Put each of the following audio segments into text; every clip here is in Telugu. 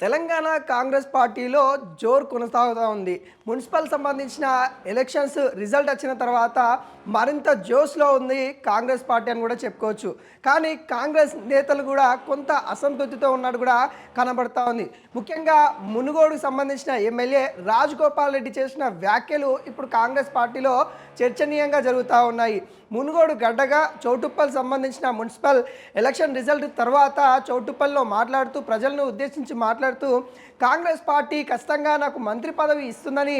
తెలంగాణ కాంగ్రెస్ పార్టీలో జోరు కొనసాగుతూ ఉంది. మున్సిపల్ సంబంధించిన ఎలక్షన్స్ రిజల్ట్ వచ్చిన తర్వాత మరింత జోష్లో ఉంది కాంగ్రెస్ పార్టీ అని కూడా చెప్పుకోవచ్చు. కానీ కాంగ్రెస్ నేతలు కూడా కొంత అసంతృప్తితో ఉన్నట్టు కూడా కనబడతా ఉంది. ముఖ్యంగా మునుగోడుకు సంబంధించిన ఎమ్మెల్యే రాజగోపాల్ రెడ్డి చేసిన వ్యాఖ్యలు ఇప్పుడు కాంగ్రెస్ పార్టీలో చర్చనీయంగా జరుగుతూ ఉన్నాయి. మునుగోడు గడ్డగా చౌటుప్పల్ సంబంధించిన మున్సిపల్ ఎలక్షన్ రిజల్ట్ తర్వాత చౌటుప్పల్లో మాట్లాడుతూ ప్రజలను ఉద్దేశించి మాట్లాడుతూ కాంగ్రెస్ పార్టీ ఖచ్చితంగా నాకు మంత్రి పదవి ఇస్తుందని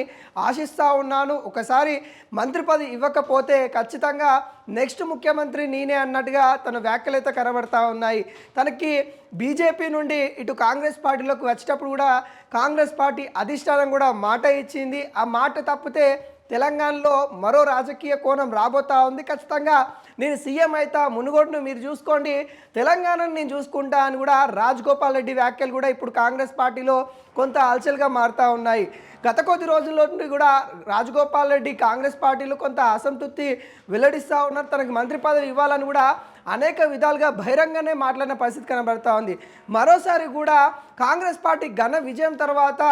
ఆశిస్తూ ఉన్నాను. ఒకసారి మంత్రి పదవి ఇవ్వకపోతే ఖచ్చితంగా నెక్స్ట్ ముఖ్యమంత్రి నేనే అన్నట్టుగా తన వ్యాఖ్యలైతే కనబడతా ఉన్నాయి. తనకి బీజేపీ నుండి ఇటు కాంగ్రెస్ పార్టీలోకి వచ్చేటప్పుడు కూడా కాంగ్రెస్ పార్టీ అధిష్టానం కూడా మాట ఇచ్చింది. ఆ మాట తప్పితే తెలంగాణలో మరో రాజకీయ కోణం రాబోతా ఉంది. ఖచ్చితంగా నేను సీఎం అవుతా, మునుగోడును మీరు చూసుకోండి, తెలంగాణను నేను చూసుకుంటా అని కూడా రాజగోపాల్ రెడ్డి వ్యాఖ్యలు కూడా ఇప్పుడు కాంగ్రెస్ పార్టీలో కొంత హల్చల్గా మారుతూ ఉన్నాయి. గత కొద్ది రోజుల్లో నుండి కూడా రాజగోపాల్ రెడ్డి కాంగ్రెస్ పార్టీలో కొంత అసంతృప్తి వెల్లడిస్తూ ఉన్నారు. తనకు మంత్రి పదవి ఇవ్వాలని కూడా అనేక విధాలుగా బహిరంగానే మాట్లాడిన పరిస్థితి కనబడతా ఉంది. మరోసారి కూడా కాంగ్రెస్ పార్టీ ఘన విజయం తర్వాత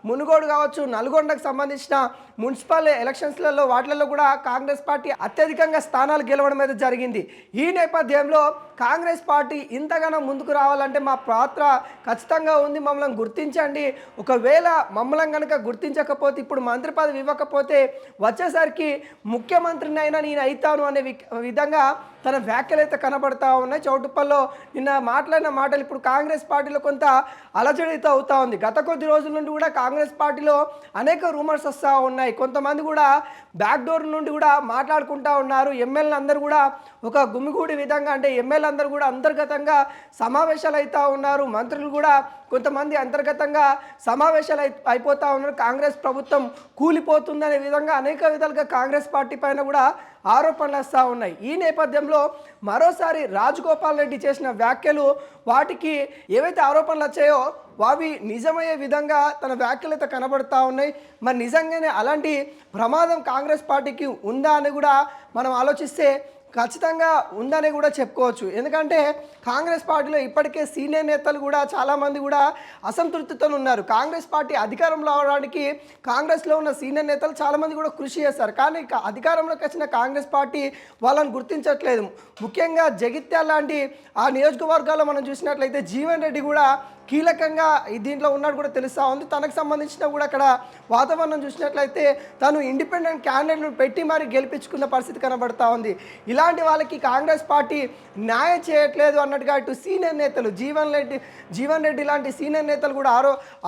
మునుగోడు కావచ్చు, నల్గొండకు సంబంధించిన మున్సిపల్ ఎలక్షన్స్లలో వాటిలలో కూడా కాంగ్రెస్ పార్టీ అత్యధికంగా స్థానాలు గెలవడం అయితే జరిగింది. ఈ నేపథ్యంలో కాంగ్రెస్ పార్టీ ఇంతగానో ముందుకు రావాలంటే మా పాత్ర ఖచ్చితంగా ఉంది, మమ్మల్ని గుర్తించండి, ఒకవేళ మమ్మల్ని కనుక గుర్తించకపోతే ఇప్పుడు మంత్రి పదవి ఇవ్వకపోతే వచ్చేసరికి ముఖ్యమంత్రిని అయినా నేను అవుతాను అనే విధంగా తన వ్యాఖ్యలైతే కనబడతా ఉన్నాయి. చౌటుప్పల్లో నిన్న మాట్లాడిన మాటలు ఇప్పుడు కాంగ్రెస్ పార్టీలో కొంత అలజడితో అవుతా ఉంది. గత కొద్ది రోజుల నుండి కూడా కాంగ్రెస్ పార్టీలో అనేక రూమర్స్ వస్తూ ఉన్నాయి. కొంతమంది కూడా బ్యాక్ డోర్ నుండి కూడా మాట్లాడుకుంటూ ఉన్నారు. ఎమ్మెల్యేలు అందరూ కూడా ఒక గుమిగూడి విధంగా, అంటే ఎమ్మెల్యేలు అందరూ కూడా అంతర్గతంగా సమావేశాలు అవుతూ ఉన్నారు. మంత్రులు కూడా కొంతమంది అంతర్గతంగా సమావేశాలు అయిపోతూ ఉన్నారు. కాంగ్రెస్ ప్రభుత్వం కూలిపోతుందనే విధంగా అనేక విధాలుగా కాంగ్రెస్ పార్టీ పైన కూడా ఆరోపణలు వస్తూ ఉన్నాయి. ఈ నేపథ్యంలో మరోసారి రాజగోపాల్ రెడ్డి చేసిన వ్యాఖ్యలు, వాటికి ఏవైతే ఆరోపణలు వచ్చాయో అవి నిజమయ్యే విధంగా తన వ్యాఖ్యలు అయితే కనబడుతూ ఉన్నాయి. మరి నిజంగానే అలాంటి ప్రమాదం కాంగ్రెస్ పార్టీకి ఉందా అని కూడా మనం ఆలోచిస్తే ఖచ్చితంగా ఉందని కూడా చెప్పుకోవచ్చు. ఎందుకంటే కాంగ్రెస్ పార్టీలో ఇప్పటికే సీనియర్ నేతలు కూడా చాలామంది కూడా అసంతృప్తితో ఉన్నారు. కాంగ్రెస్ పార్టీ అధికారంలో అవడానికి కాంగ్రెస్లో ఉన్న సీనియర్ నేతలు చాలామంది కూడా కృషి చేస్తారు. కానీ అధికారంలోకి వచ్చిన కాంగ్రెస్ పార్టీ వాళ్ళని గుర్తించట్లేదు. ముఖ్యంగా జగిత్యాల లాంటి ఆ నియోజకవర్గాల్లో మనం చూసినట్లయితే జీవన్ రెడ్డి కూడా కీలకంగా దీంట్లో ఉన్నట్టు కూడా తెలుస్తూ ఉంది. తనకు సంబంధించిన కూడా అక్కడ వాతావరణం చూసినట్లయితే తను ఇండిపెండెంట్ క్యాండిడేట్ను పెట్టి మరి గెలిపించుకున్న పరిస్థితి కనబడతా ఉంది. ఇలాంటి వాళ్ళకి కాంగ్రెస్ పార్టీ న్యాయం చేయట్లేదు అన్నట్టుగా ఇటు సీనియర్ నేతలు జీవన్ రెడ్డి లాంటి సీనియర్ నేతలు కూడా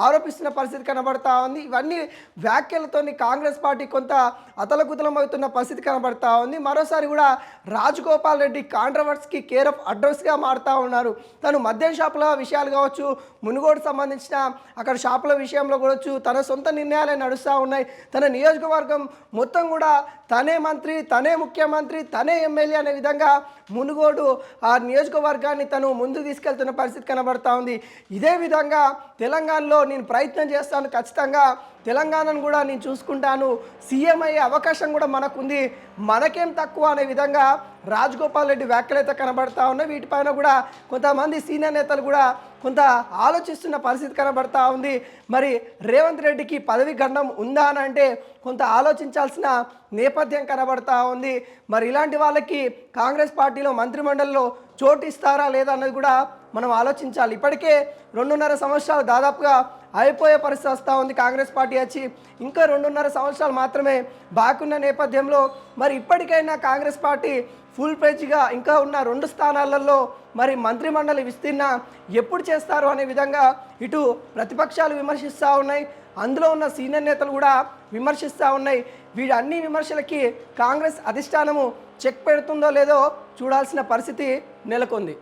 ఆరోపిస్తున్న పరిస్థితి కనబడతా ఉంది. ఇవన్నీ వ్యాఖ్యలతో కాంగ్రెస్ పార్టీ కొంత అతలకుతలం అవుతున్న పరిస్థితి కనబడతా ఉంది. మరోసారి కూడా రాజగోపాల్ రెడ్డి కాంట్రవర్సీకి కేర్ ఆఫ్ అడ్రస్గా మారుతూ ఉన్నారు. తను మద్యం షాపుల విషయాలు కావచ్చు, మునుగోడు సంబంధించిన అక్కడ షాపుల విషయంలో కూడా తన సొంత నిర్ణయాలే నడుస్తూ ఉన్నాయి. తన నియోజకవర్గం మొత్తం కూడా తనే మంత్రి, తనే ముఖ్యమంత్రి, తనే ఎమ్మెల్యే అనే విధంగా మునుగోడు ఆ నియోజకవర్గాన్ని తను ముందుకు తీసుకెళ్తున్న పరిస్థితి కనబడతా ఉంది. ఇదే విధంగా తెలంగాణలో నేను ప్రయత్నం చేస్తాను, ఖచ్చితంగా తెలంగాణను కూడా నేను చూసుకుంటాను, సీఎం అయ్యే అవకాశం కూడా మనకుంది, మనకేం తక్కువ అనే విధంగా రాజగోపాల్ రెడ్డి వ్యాఖ్యలు అయితే కనబడతా ఉన్నాయి. వీటిపైన కూడా కొంతమంది సీనియర్ నేతలు కూడా కొంత ఆలోచిస్తున్న పరిస్థితి కనబడతా ఉంది. మరి రేవంత్ రెడ్డికి పదవి గండం ఉందా అని అంటే కొంత ఆలోచించాల్సిన నేపథ్యం కనబడతా ఉంది. మరి ఇలాంటి వాళ్ళకి కాంగ్రెస్ పార్టీలో మంత్రిమండలిలో చోటు ఇస్తారా లేదా అన్నది కూడా మనం ఆలోచించాలి. ఇప్పటికే 2.5 సంవత్సరాలు దాదాపుగా అయిపోయే పరిస్థితి వస్తూ ఉంది. కాంగ్రెస్ పార్టీ వచ్చి ఇంకా 2.5 సంవత్సరాలు మాత్రమే బాకున్న నేపథ్యంలో మరి ఇప్పటికైనా కాంగ్రెస్ పార్టీ ఫుల్ పేజ్గా ఇంకా ఉన్న 2 స్థానాలలో మరి మంత్రిమండలి విస్తీర్ణ ఎప్పుడు చేస్తారు అనే విధంగా ఇటు ప్రతిపక్షాలు విమర్శిస్తూ ఉన్నాయి, అందులో ఉన్న సీనియర్ నేతలు కూడా విమర్శిస్తూ ఉన్నాయి. వీడన్ని విమర్శలకి కాంగ్రెస్ అధిష్టానము చెక్ పెడుతుందో లేదో చూడాల్సిన పరిస్థితి నెలకొంది.